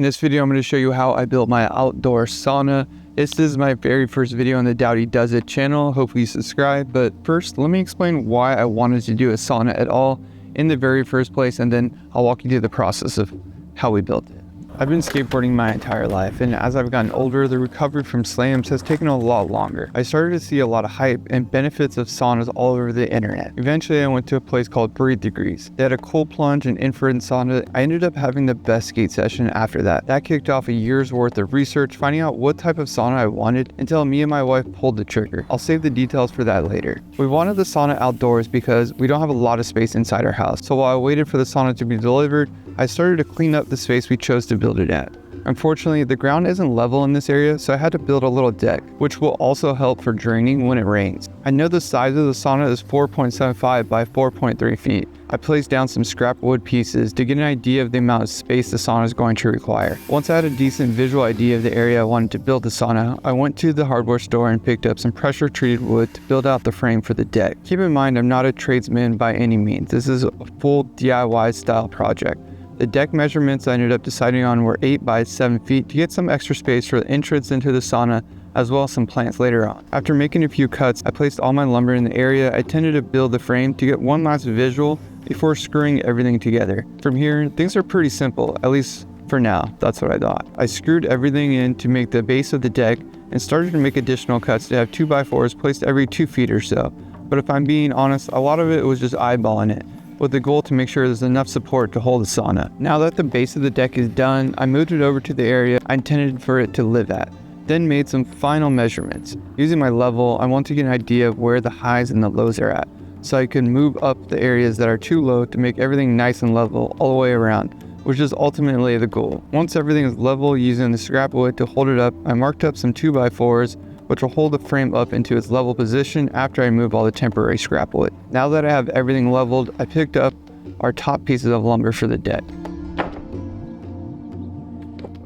In this video, I'm going to show you how I built my outdoor sauna. This is my very first video on the Dowdy Does It channel. Hopefully you subscribe. But first, let me explain why I wanted to do a sauna at all in the very first place, and then I'll walk you through the process of how we built it. I've been skateboarding my entire life, and as I've gotten older, the recovery from slams has taken a lot longer. I started to see a lot of hype and benefits of saunas all over the internet. Eventually, I went to a place called Breathe Degrees. They had a cold plunge and infrared sauna. I ended up having the best skate session after that. That kicked off a year's worth of research, finding out what type of sauna I wanted until me and my wife pulled the trigger. I'll save the details for that later. We wanted the sauna outdoors because we don't have a lot of space inside our house. So while I waited for the sauna to be delivered, I started to clean up the space we chose to build it at. Unfortunately, the ground isn't level in this area, so I had to build a little deck, which will also help for draining when it rains. I know the size of the sauna is 4.75 by 4.3 feet. I placed down some scrap wood pieces to get an idea of the amount of space the sauna is going to require. Once I had a decent visual idea of the area I wanted to build the sauna, I went to the hardware store and picked up some pressure treated wood to build out the frame for the deck. Keep in mind, I'm not a tradesman by any means. This is a full DIY style project. The deck measurements I ended up deciding on were 8 by 7 feet to get some extra space for the entrance into the sauna, as well as some plants later on. After making a few cuts, I placed all my lumber in the area. I tended to build the frame to get one last visual before screwing everything together. From here, things are pretty simple, at least for now. That's what I thought. I screwed everything in to make the base of the deck and started to make additional cuts to have 2x4s placed every 2 feet or so. But if I'm being honest, a lot of it was just eyeballing it, with the goal to make sure there's enough support to hold the sauna. Now that the base of the deck is done, I moved it over to the area I intended for it to live at, then made some final measurements. Using my level, I want to get an idea of where the highs and the lows are at, so I can move up the areas that are too low to make everything nice and level all the way around, which is ultimately the goal. Once everything is level, using the scrap wood to hold it up, I marked up some 2x4s, which will hold the frame up into its level position after I move all the temporary scrap wood. Now that I have everything leveled, I picked up our top pieces of lumber for the deck.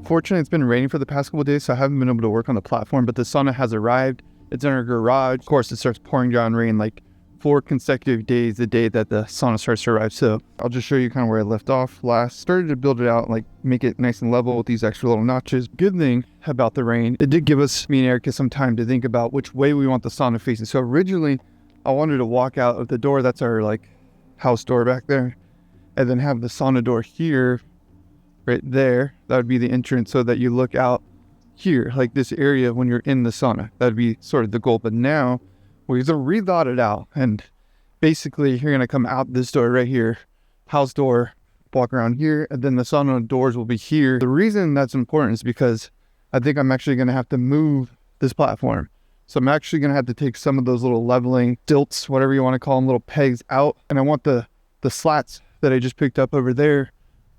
Fortunately, it's been raining for the past couple days, so I haven't been able to work on the platform, but the sauna has arrived. It's in our garage. Of course, it starts pouring down rain like 4 consecutive days the day that the sauna starts to arrive. So I'll just show you kind of where I left off last. Started to build it out, like make it nice and level with these extra little notches. Good thing about the rain, it did give us, me and Erica, some time to think about which way we want the sauna facing. So originally I wanted to walk out of the door, that's our like house door back there, and then have the sauna door here, right there. That would be the entrance, so that you look out here, like this area when you're in the sauna. That'd be sort of the goal. But now we've rethought it out, and basically you're gonna come out this door right here, house door, walk around here, and then the sauna doors will be here. The reason that's important is because I think I'm actually gonna have to move this platform. So I'm actually gonna have to take some of those little leveling stilts, whatever you wanna call them, little pegs out. And I want the slats that I just picked up over there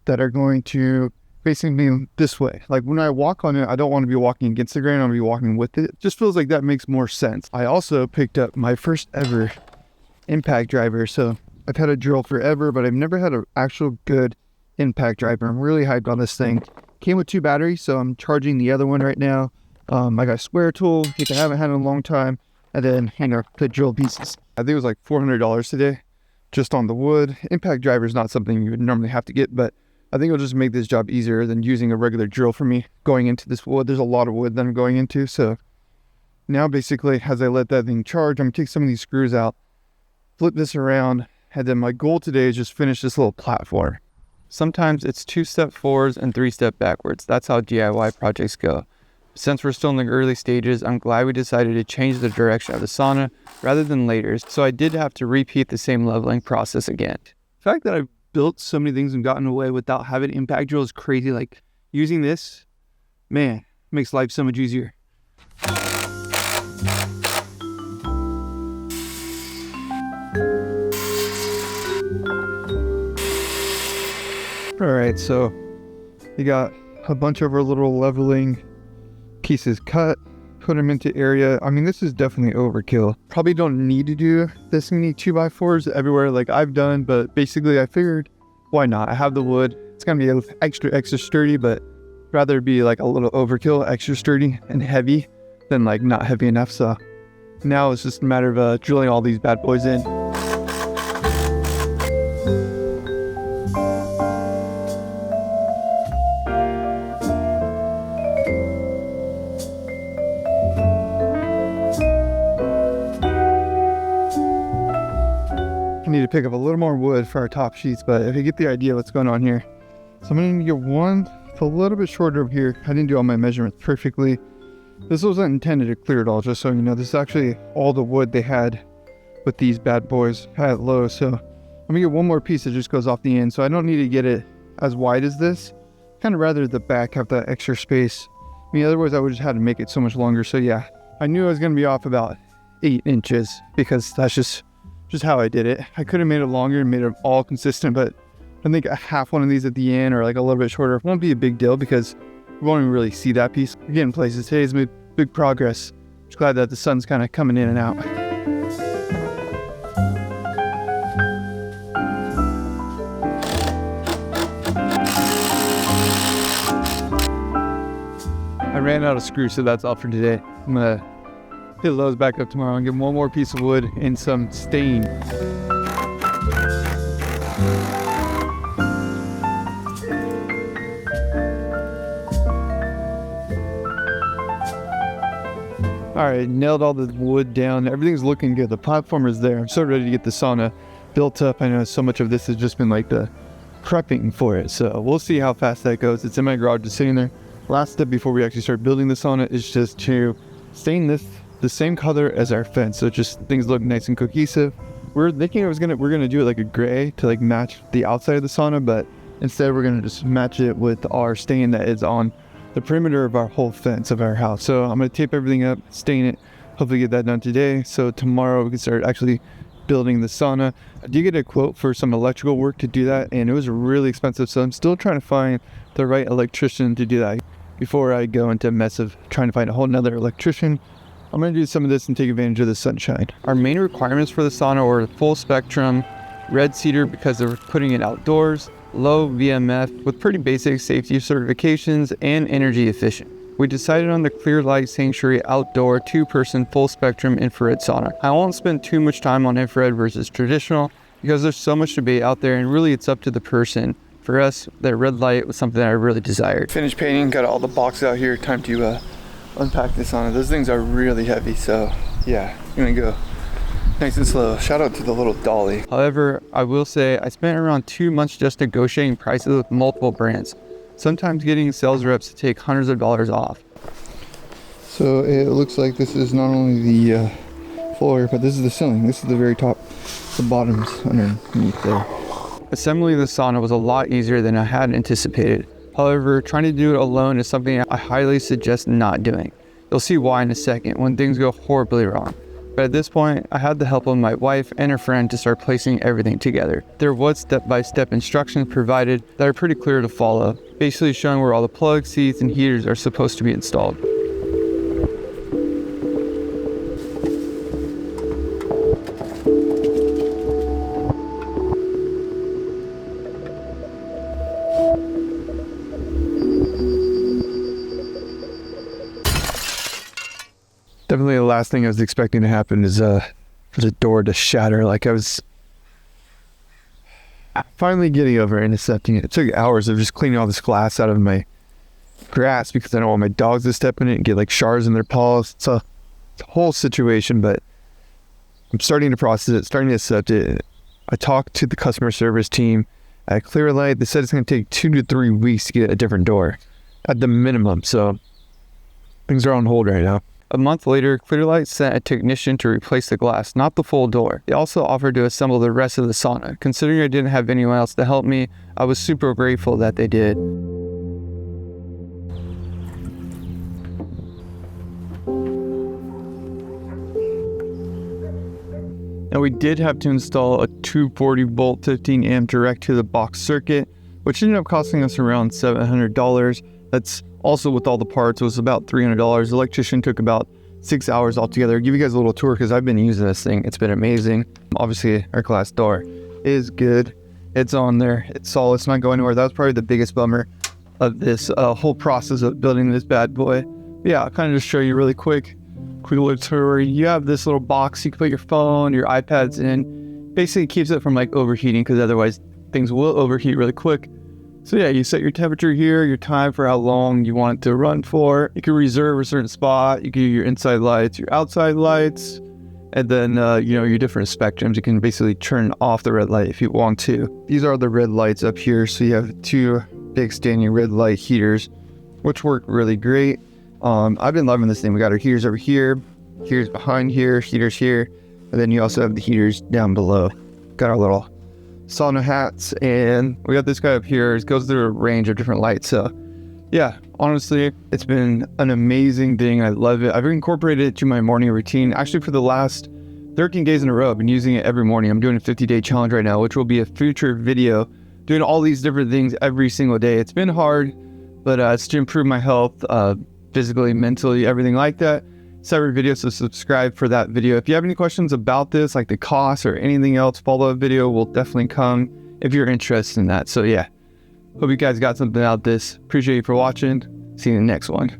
that are going to facing me this way. Like when I walk on it, I don't want to be walking against the grain, I want to be walking with it. It just feels like that makes more sense. I also picked up my first ever impact driver. So I've had a drill forever, but I've never had an actual good impact driver. I'm really hyped on this thing. Came with 2 batteries, so I'm charging the other one right now. I got a square tool, which I haven't had in a long time, and then the drill pieces. I think it was like $400 today, just on the wood. Impact driver is not something you would normally have to get, but I think it'll just make this job easier than using a regular drill for me going into this wood. There's a lot of wood that I'm going into. So now basically, as I let that thing charge, I'm gonna take some of these screws out, flip this around, and then my goal today is just finish this little platform. Sometimes it's 2-step forwards and 3-step backwards. That's how DIY projects go. Since we're still in the early stages, I'm glad we decided to change the direction of the sauna rather than later. So I did have to repeat the same leveling process again. The fact that I've built so many things and gotten away without having an impact drill is crazy. Like using this, man, makes life so much easier. All right, so you got a bunch of our little leveling pieces cut, put them into area. I mean, this is definitely overkill. Probably don't need to do this many 2x4s everywhere like I've done, but basically I figured, why not? I have the wood. It's gonna be extra sturdy, but rather be like a little overkill, extra sturdy and heavy than like not heavy enough. So now it's just a matter of drilling all these bad boys in. pick up a little more wood for our top sheets, but if you get the idea what's going on here. So I'm gonna get one, it's a little bit shorter over here. I didn't do all my measurements perfectly. This wasn't intended to clear it all, just so you know. This is actually all the wood they had with these bad boys at low. So I'm gonna get one more piece that just goes off the end. So I don't need to get it as wide as this. Kind of rather the back have that extra space. I mean, otherwise I would just have to make it so much longer. So yeah, I knew I was gonna be off about 8 inches because that's just how I did it. I could have made it longer and made it all consistent, but I think a half one of these at the end or like a little bit shorter won't be a big deal because we won't even really see that piece. We're getting places. Today's made big progress. Just glad that the sun's kind of coming in and out. I ran out of screws, so that's all for today. I'm gonna hit those back up tomorrow and get one more piece of wood and some stain. All right, nailed all the wood down. Everything's looking good. The platform is there. I'm so ready to get the sauna built up. I know so much of this has just been like the prepping for it. So we'll see how fast that goes. It's in my garage, just sitting there. Last step before we actually start building the sauna is just to stain this the same color as our fence, so just things look nice and cohesive. We're thinking we're gonna do it like a gray to like match the outside of the sauna, but instead we're gonna just match it with our stain that is on the perimeter of our whole fence of our house. So I'm gonna tape everything up, stain it, hopefully get that done today, so tomorrow we can start actually building the sauna. I did get a quote for some electrical work to do that, and it was really expensive, so I'm still trying to find the right electrician to do that before I go into a mess of trying to find a whole nother electrician. I'm going to do some of this and take advantage of the sunshine. Our main requirements for the sauna were full spectrum, red cedar because they're putting it outdoors, low VMF with pretty basic safety certifications, and energy efficient. We decided on the Clearlight Sanctuary Outdoor 2-person full spectrum infrared sauna. I won't spend too much time on infrared versus traditional because there's so much debate out there, and really it's up to the person. For us, that red light was something that I really desired. Finished painting, got all the boxes out here. Time to unpack this sauna. Those things are really heavy, so yeah, I'm gonna go nice and slow. Shout out to the little dolly. However, I will say I spent around 2 months just negotiating prices with multiple brands, sometimes getting sales reps to take hundreds of dollars off. So it looks like this is not only the floor, but this is the ceiling. This is the very top, the bottom's underneath there. Assembling the sauna was a lot easier than I had anticipated. However, trying to do it alone is something I highly suggest not doing. You'll see why in a second when things go horribly wrong. But at this point, I had the help of my wife and a friend to start placing everything together. There was step-by-step instructions provided that are pretty clear to follow, basically showing where all the plugs, seats, and heaters are supposed to be installed. Definitely the last thing I was expecting to happen is for the door to shatter. Like I was finally getting over it and accepting it. It took hours of just cleaning all this glass out of my grass because I don't want my dogs to step in it and get like shards in their paws. It's a whole situation, but I'm starting to process it, starting to accept it. I talked to the customer service team at Clearlight. They said it's going to take 2 to 3 weeks to get a different door at the minimum. So things are on hold right now. A month later, Clearlight sent a technician to replace the glass, not the full door. They also offered to assemble the rest of the sauna. Considering I didn't have anyone else to help me, I was super grateful that they did. Now we did have to install a 240 volt 15 amp direct to the box circuit, which ended up costing us around $700. That's also with all the parts, it was about $300. The electrician took about 6 hours altogether. I'll give you guys a little tour because I've been using this thing. It's been amazing. Obviously, our glass door is good. It's on there. It's solid. It's not going anywhere. That was probably the biggest bummer of this whole process of building this bad boy. But yeah, I'll kind of just show you really quick little tour. You have this little box you can put your phone, your iPads in. Basically, it keeps it from like overheating because otherwise things will overheat really quick. So yeah, you set your temperature here, your time for how long you want it to run for. You can reserve a certain spot. You can do your inside lights, your outside lights. And then, your different spectrums, you can basically turn off the red light if you want to. These are the red lights up here. So you have 2 big standing red light heaters, which work really great. I've been loving this thing. We got our heaters over here, heaters behind here, heaters here, and then you also have the heaters down below. Got our little sauna hats, and we got this guy up here. It goes through a range of different lights. So yeah, honestly, it's been an amazing thing. I love it. I've incorporated it to my morning routine. Actually, for the last 13 days in a row, I've been using it every morning. I'm doing a 50-day challenge right now, which will be a future video, doing all these different things every single day. It's been hard, but it's to improve my health, physically, mentally, everything like that. Separate video, so subscribe for that video. If you have any questions about this, like the cost or anything else, follow-up video will definitely come if you're interested in that. So yeah, hope you guys got something out of this. Appreciate you for watching. See you in the next one.